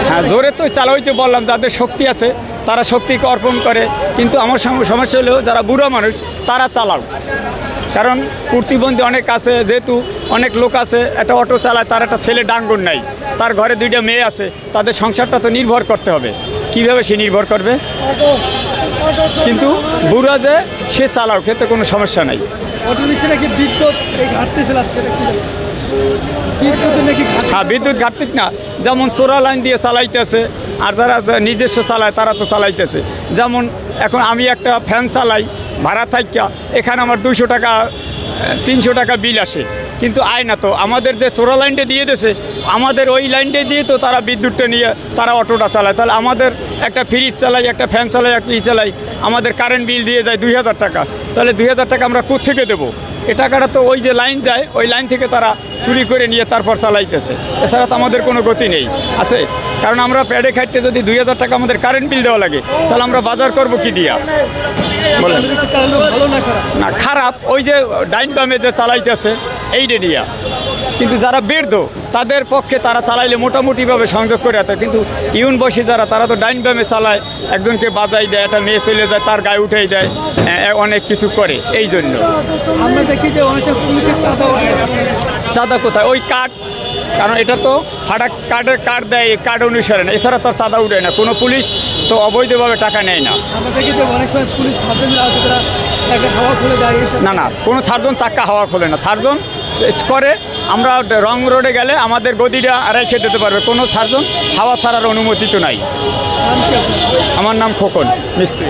হ্যাঁ, জোরে তো চালাওই যে বললাম, যাদের শক্তি আছে তারা শক্তিকে অর্পণ করে, কিন্তু আমার সমস্যা হলো যারা বুড়ো মানুষ তারা চালাও। কারণ প্রতিবন্ধী অনেক আছে, যেহেতু অনেক লোক আছে, একটা অটো চালায়, তার একটা ছেলে ডাঙ্গর নাই, তার ঘরে 2টা মেয়ে আছে, তাদের সংসারটা তো নির্ভর করতে হবে। কিভাবে সে নির্ভর করবে? কিন্তু বুড়া যে সে চালাও, খেতে কোনো সমস্যা নাই। হ্যাঁ, বিদ্যুৎ ঘাটতি না, যেমন চোরা লাইন দিয়ে চালাইতেছে, আর যারা নিজস্ব চালায় তারা তো চালাইতেছে। যেমন এখন আমি একটা ফ্যান চালাই ভাড়া থাকা, এখানে আমার 200 টাকা 300 টাকা বিল আসে, কিন্তু আয় না তো। আমাদের যে চোরা লাইনটা দিয়ে দিয়েছে, আমাদের ওই লাইনটা দিয়ে তো তারা বিদ্যুৎটা নিয়ে তারা অটোটা চালায়। তাহলে আমাদের একটা ফ্রিজ চালাই, একটা ফ্যান চালাই, একটা চালাই, আমাদের কারেন্ট বিল দিয়ে যায় 2000 টাকা। তাহলে 2000 টাকা আমরা কোত্থেকে দেবো? এ টাকাটা তো ওই যে লাইন যায়, ওই লাইন থেকে তারা চুরি করে নিয়ে তারপর চালাইতেছে। এছাড়া তো আমাদের কোনো গতি নেই আছে। কারণ আমরা প্যাডে খাইতে যদি 2000 টাকা আমাদের কারেন্ট বিল দেওয়া লাগে, তাহলে আমরা বাজার করবো কি দিয়া? বলেন না, খারাপ। ওই যে ডাইন বামে যে চালাইতেছে এই রেডিয়া, কিন্তু যারা বৃদ্ধ তাদের পক্ষে তারা চালাইলে মোটামুটিভাবে সংযোগ করে আসে। কিন্তু ইউন বসে যারা, তারা তো ডাইন বামে চালায়, একজনকে বাজাই দেয়, একটা মেয়ে চলে যায়, তার গায়ে উঠেই দেয়, অনেক কিছু করে। এই জন্য আমরা দেখি যে অনেক পুলিশের চাঁদা কোথায়? ওই কার্ড, কারণ এটা তো ফাটা কার্ড দেয়, এই কার্ড অনুসারে না, এছাড়া তো চাঁদা উঠে না। কোনো পুলিশ তো অবৈধভাবে টাকা নেয় না। আমরা দেখি যে অনেক সময় পুলিশ হাওয়া খুলে যায়। না না, কোনো সার্জন চাক্কা হাওয়া খোলে না, সার্জন করে। আমরা রং রোডে গেলে আমাদের গদিটা রেখে দিতে পারবে, কোনো সার্জন হাওয়া ছাড়ার অনুমতি তো নাই। আমার নাম খোকন মিস্ত্রি।